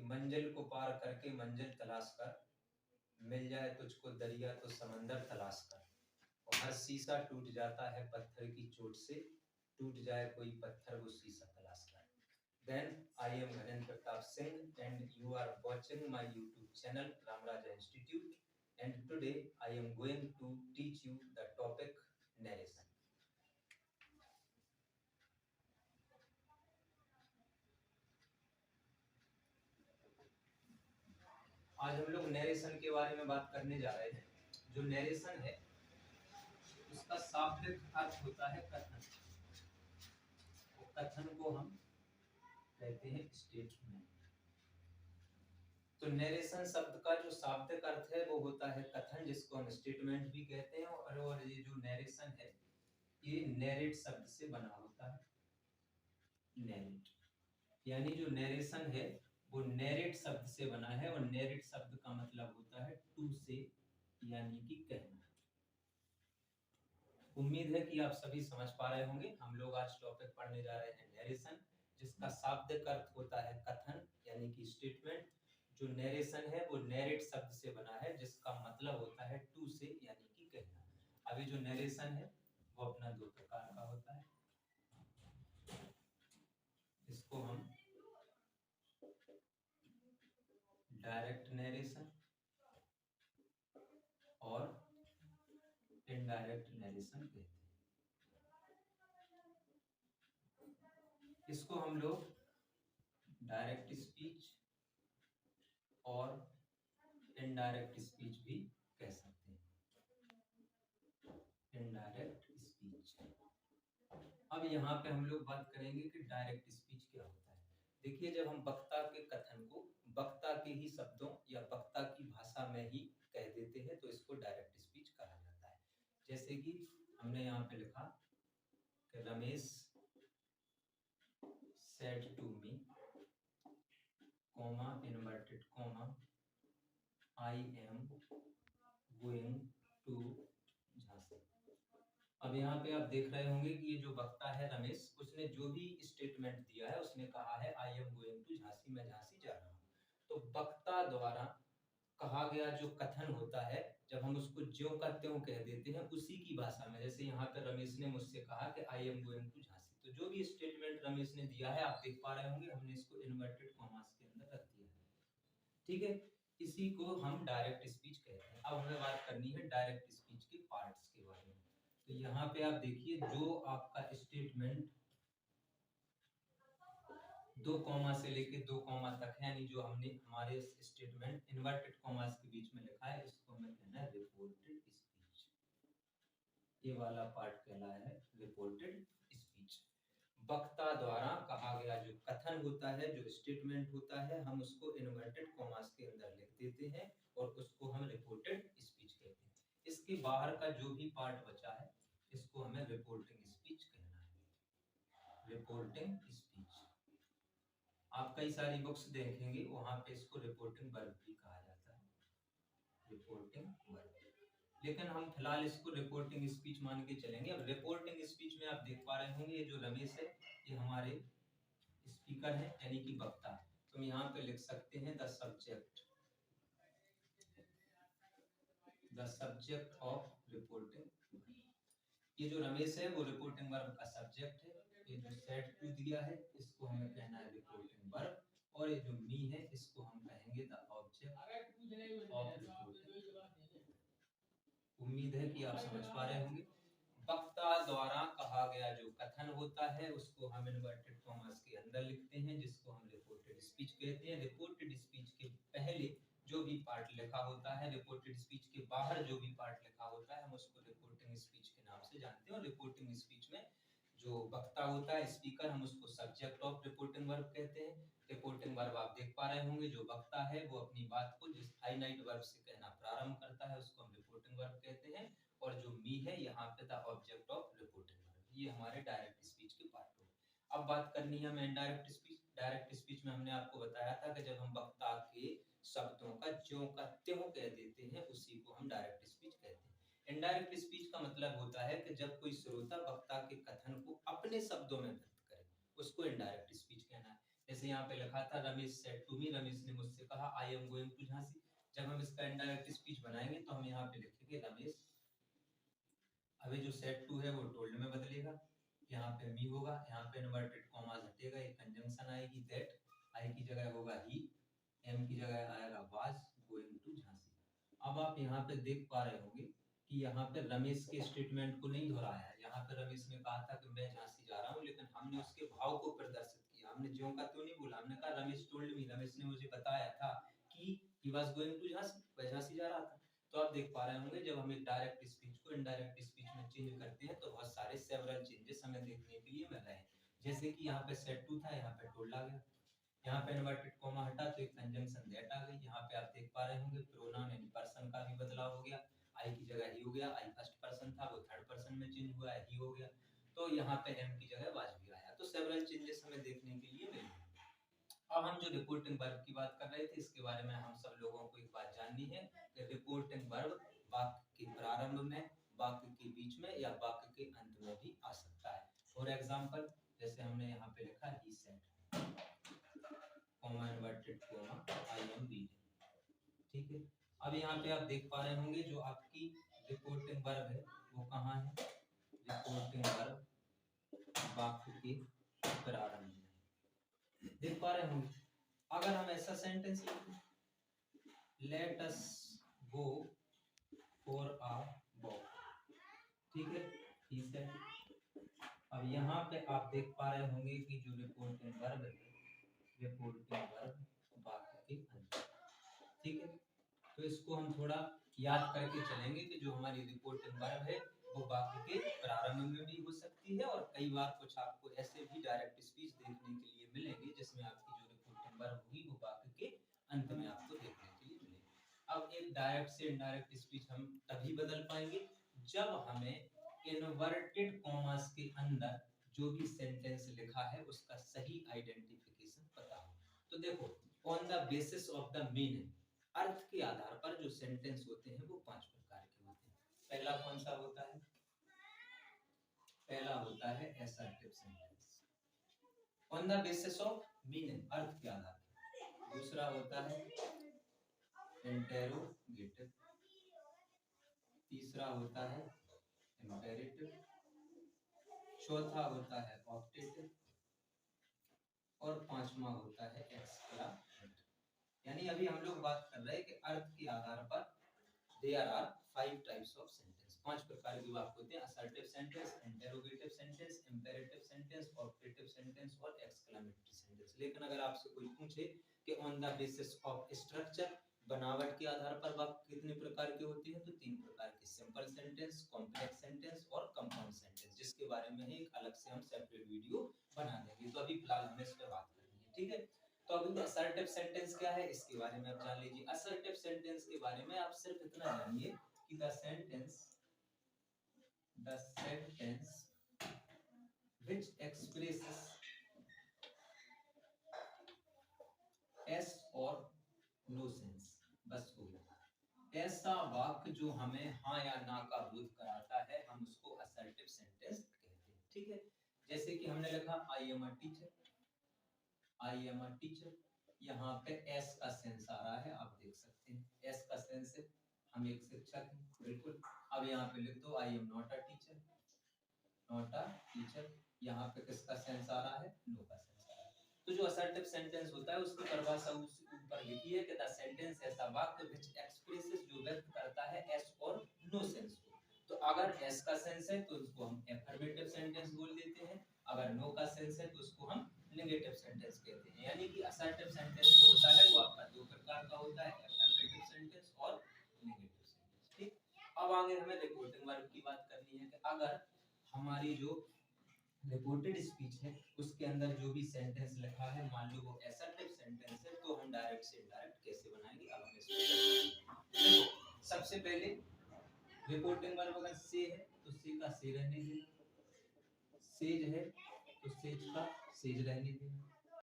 कि मंजिल को पार करके मंजिल तलाश कर, मिल जाए तुझको दरिया तो समंदर तलाश कर, और हर शीशा टूट जाता है पत्थर की चोट से, टूट जाए कोई पत्थर वो शीशा तलाश कर। Then I am Ghanen Pratap Singh and you are watching my YouTube channel Ramraja Institute, and today I am going to teach you the topic narration. आज हम लोग नरेशन के बारे में बात करने जा रहे हैं। जो नरेशन है उसका शाब्दिक अर्थ होता है कथन। कथन को हम कहते हैं स्टेटमेंट। तो नरेशन शब्द का जो शाब्दिक अर्थ है वो होता है कथन, जिसको हम स्टेटमेंट भी कहते हैं। और ये जो नरेशन है ये नैरेट शब्द से बना होता है। नैरेट यानी जो नरेशन है वो नैरेट शब्द से बना है, और नैरेट शब्द का मतलब होता है टू से, यानी कि कहना। उम्मीद है कि आप सभी समझ पा रहे होंगे। हम लोग आज टॉपिक पढ़ने जा रहे हैं नरेशन, जिसका शाब्दिक अर्थ होता है कथन यानी कि स्टेटमेंट। जो नरेशन है वो नैरेट शब्द से बना है, जिसका मतलब होता है टू से, यानी कि कहना। अभी जो नरेशन है वो अपना दो प्रकार का होता है। इसको हम डायरेक्ट नरेशन और इनडायरेक्ट नरेशन कहते हैं। इसको हम लोग डायरेक्ट स्पीच और इनडायरेक्ट स्पीच भी कह सकते हैं। Indirect speech. अब यहाँ पे हम लोग बात करेंगे कि डायरेक्ट स्पीच क्या होता है। देखिए, जब हम वक्ता के कथन को वक्ता के ही शब्दों या वक्ता की भाषा में ही कह देते हैं तो इसको डायरेक्ट स्पीच कहा जाता है। जैसे कि हमने यहाँ पे लिखा कि Ramesh said to me, comma inverted comma, I am going to Jhansi. अब यहाँ पे आप देख रहे होंगे कि ये जो वक्ता है रमेश, उसने जो भी स्टेटमेंट दिया है उसने कहा है I am going to Jhansi, मैं झांसी जा रहा हूँ। तो वक्ता द्वारा कहा गया जो कथन होता है, जब हम उसको ज्यों का त्यों कह देते हैं उसी की भाषा में, जैसे यहाँ पे रमेश ने मुझसे कहा कि I am going to Jhansi, तो जो भी स्टेटमेंट रमेश ने दिया है आप देख पा रहे होंगे हमने इसको इन्वर्टेड कॉमास के अंदर रख दिया है। ठीक है, इसी को हम डायरेक्ट स्पीच कहते हैं। अब हमें बात करनी है डायरेक्ट स्पीच के पार्ट्स के बारे में। तो यहाँ पे आप देखिए, जो आपका स्टेटमेंट दो कॉमा से लेके दो कॉमा तक है, यानी जो हमने हमारे स्टेटमेंट इन्वर्टेड कॉमास के बीच में लिखा है, इसको हमें कहना है रिपोर्टेड स्पीच। ये वाला पार्ट कहला है रिपोर्टेड स्पीच। वक्ता द्वारा कहा गया जो कथन होता है, जो स्टेटमेंट होता है, हम उसको इन्वर्टेड कॉमास के अंदर लिख देते हैं और उसको हम रिपोर्टेड स्पीच कहते हैं। इसके बाहर का जो भी पार्ट बचा है इसको हमें रिपोर्टिंग स्पीच कहना है। Reporting speech. आप कई सारी बुक्स देखेंगे वहां पे इसको रिपोर्टिंग वर्ब भी कहा जाता है, रिपोर्टिंग वर्ब। लेकिन हम फिलहाल इसको रिपोर्टिंग स्पीच मान के चलेंगे। अब रिपोर्टिंग स्पीच में आप देख पा रहे होंगे ये जो रमेश है ये हमारे स्पीकर है, यानी कि वक्ता। तो हम यहाँ पे लिख सकते हैं द सब्जेक्ट ऑफ रिपोर्टिंग। ये जो रमेश है वो रिपोर्टिंग वर्ब का सब्जेक्ट है। ये जो सेड टू दिया है इसको हमें कहना है रिपोर्टिंग वर्ब, और ये जो मी है इसको हम कहेंगे द ऑब्जेक्ट ऑफ रिपोर्टिंग। उम्मीद है कि आप समझ पा रहे होंगे। वक्ता द्वारा कहा गया जो कथन होता है उसको हम इन्वर्टेड कॉमास के अंदर लिखते हैं, जिसको हम रिपोर्टेड स्पीच कहते हैं। रिपोर्टेड स्पीच के पहले जो भी पार्ट लिखा होता है, रिपोर्टेड स्पीच के बाहर जो भी पार्ट लिखा होता है, हम उसको रिपोर्टिंग स्पीच के नाम से जानते हैं। और रिपोर्टिंग स्पीच में जो वक्ता होता है स्पीकर, हम उसको सब्जेक्ट ऑफ रिपोर्टिंग वर्ब कहते हैं। रिपोर्टिंग वर्ब आप देख पा रहे होंगे, जो वक्ता है वो अपनी बात को जिस फाइनाइट वर्ब से कहना प्रारंभ करता है उसको हम रिपोर्टिंग वर्ब कहते हैं। और जो मी है यहाँ पे the object of reporting verb. ये हमारे डायरेक्ट स्पीच के पार्ट हो। अब बात करनी है हमें इनडायरेक्ट स्पीच। डायरेक्ट स्पीच में हमने आपको बताया था कि जब हम वक्ता के शब्दों का ज्यों का त्यों कह देते हैं उसी को हम डायरेक्ट स्पीच कहते हैं। इनडायरेक्ट स्पीच का मतलब होता है कि जब कोई श्रोता वक्ता के कथन को अपने शब्दों में व्यक्त करे उसको इनडायरेक्ट स्पीच कहना है। जैसे यहाँ पे लिखा था Ramesh said to me, Ramesh ने मुझसे कहा I am going to Jhansi. जब हम इसका इनडायरेक्ट स्पीच बनाएंगे तो हम यहाँ पे लिखेंगे रमेश, अभी जो सेड टू है वो टोल्ड में बदलेगा, यहाँ पे मी होगा, यहाँ पे इन्वर्टेड कॉमास हटेगा, एक कंजंक्शन आएगी दैट, आई की जगह होगा ही, एम की जगह आएगा वाज गोइंग टू झांसी। अब आप यहाँ पे देख पा रहे होंगे कि यहाँ पे रमेश के स्टेटमेंट को नहीं दोहराया है। यहाँ पे रमेश ने कहा था कि मैं झांसी जा रहा हूँ, लेकिन हमने उसके भाव को प्रदर्शित किया, हमने ज्यों का त्यों नहीं बोला, हमने कहा रमेश टोल्ड मी, रमेश ने मुझे बताया था कि he was going to Jhansi, वह झांसी जा रहा था। तो आप देख पा रहे होंगे जब हम एक डायरेक्ट स्पीच को इनडायरेक्ट स्पीच में चेंज करते हैं तो बहुत सारे सेवरल चेंजेस हमें देखने के लिए मिल रहे हैं। जैसे कि यहाँ पे सेड टू था, यहाँ पे टोल्ड आ गया, यहाँ पे इन्वर्टेड कॉमा हटा तो एक कंजंक्शन दैट आ गई। यहाँ पे आप देख पा रहे होंगे प्रोनाउन यानी पर्सन का भी बदलाव हो गया, आई की जगह ही हो गया, आई फर्स्ट पर्सन था वो थर्ड पर्सन में चेंज हुआ है, ही हो गया। तो यहाँ पे एम की जगह वाज भी आया। तो सेवरल चेंजेस हमें देखने के लिए मिले। अब हम जो रिपोर्टिंग वर्ब की बात कर रहे थे इसके बारे में हम सब लोगों को एक बात जाननी है कि रिपोर्टिंग वर्ब वाक्य के प्रारंभ में, वाक्य के बीच में या वाक्य के अंत में भी आ सकता है। फॉर एग्जांपल जैसे हमने यहाँ पे लिखा he said comma inverted comma I am reading, ठीक है। अब यहाँ पे आप देख पा रहे होंगे जो आपकी रिपोर्टिंग वर्ब है वो कहाँ है, रिपोर्टिंग वर्ब वाक्य के प्रारंभ में, देख पा रहे होंगे। अगर हम ऐसा सेंटेंस लिखें let us go for a walk, ठीक है, ठीक है। अब यहाँ पे आप देख पा रहे होंगे कि जो रिपोर्टिंग वर्ब है, रिपोर्टिंग वर्ब वाक्य के अंत, ठीक है। तो इसको हम थोड़ा याद करके चलेंगे कि जो हमारी रिपोर्टिंग वर्ब है वो वाक्य के प्रारंभ में भी हो सकती है और कई बार कुछ आपको ऐसे भी डायरेक्ट स्पीच देखने के लिए मिलेंगे जिसमें आपकी जो रिपोर्टिंग वर्ब होगी वो वाक्य के अंत में आपको देखने के लिए मिलेगी। अब एक डायरेक्ट से इनडायरेक्ट स्पीच हम तभी बदल पाएंगे जब हमें इन्वर्टेड कॉमास के अंदर जो भी सेंटेंस लिखा है उसका सही आइडेंटिफिकेशन पता हो। तो देखो on the basis of the meaning, अर्थ के आधार पर जो सेंटेंस होते हैं वो 5 प्रकार के होते हैं। पहला कौन सा होता है, पहला होता है assertive sentence on the basis of meaning, अर्थ के आधार पर। दूसरा होता है इंटेरोगेटिव, तीसरा होता है इंपेरेटिव, चौथा होता है ऑप्टेटिव और पांचवा होता है एक्सक्लामेटिव। यानी अभी हम लोग बात कर रहे हैं कि अर्थ के आधार पर there are 5 types of sentence, 5 प्रकार के वाक्य होते हैं, assertive sentence, interrogative sentence, imperative sentence, optative sentence और एक्सक्लेमेटरी सेंटेंस। लेकिन अगर आपसे कोई पूछे कि on the basis of structure, बनावट के आधार पर वाक्य कितने प्रकार के होते हैं, तो 3 प्रकार के, सिंपल सेंटेंस, कॉम्प्लेक्स सेंटेंस और कंपाउंड सेंटेंस, जिसके बारे में एक अलग से हम सेपरेट वीडियो बना देंगे। तो अभी फिलहाल हमें इस पर बात करनी है, ठीक है। तो अभी असर्टिव सेंटेंस क्या है इसके बारे में आप जान लीजिए। असर्टिव सेंटेंस के बारे में आप सिर्फ इतना जानिए कि the sentence which expresses yes or no sense, बस हो गया। ऐसा वाक्य जो हमें हाँ या ना का बोध कराता है हम उसको असर्टिव सेंटेंस कहते हैं, ठीक है। जैसे कि हमने लिखा I am a teacher, I am a teacher, यहाँ पे एस का सेंस आ रहा है, आप देख सकते हैं एस का सेंस है, हम एक शिक्षक हैं, बिल्कुल। अब यहाँ पे लिख दो I am not a teacher, not a teacher, यहाँ पे किसका सेंस आ रहा है, नो का सेंस आ रहा है। तो जो असर्टिव सेंटेंस होता है उसकी परिभाषा ऊपर लिखी है कि द सेंटेंस ऐसा वाक्य व्हिच एक्सप्रेसेस, जो व्यक्त करता है एस और नो सेंस को। तो अगर एस का सेंस है तो उसको हम एफर्मेटिव सेंटेंस बोल देते हैं, अगर नो का सेंस है तो उसको हम नेगेटिव सेंटेंस कहते हैं। यानी कि असर्टिव सेंटेंस जो होता है वो आपका दो प्रकार का होता है, एफर्मेटिव सेंटेंस और नेगेटिव सेंटेंस, ठीक। अब आगे हमें रिपोर्टिंग वर्ब की बात करनी है कि अगर हमारी जो रिपोर्टेड स्पीच है उसके अंदर जो भी सेंटेंस लिखा है मान लो वो असर्टिव सेंटेंस है तो हम डायरेक्ट से इनडायरेक्ट कैसे बनाएंगे, अब हम इसको सबसे पहले रिपोर्टिंग वर्ब अगर से है तो से का से रहने देना, सेज है तो सेज का सेज रहने देना,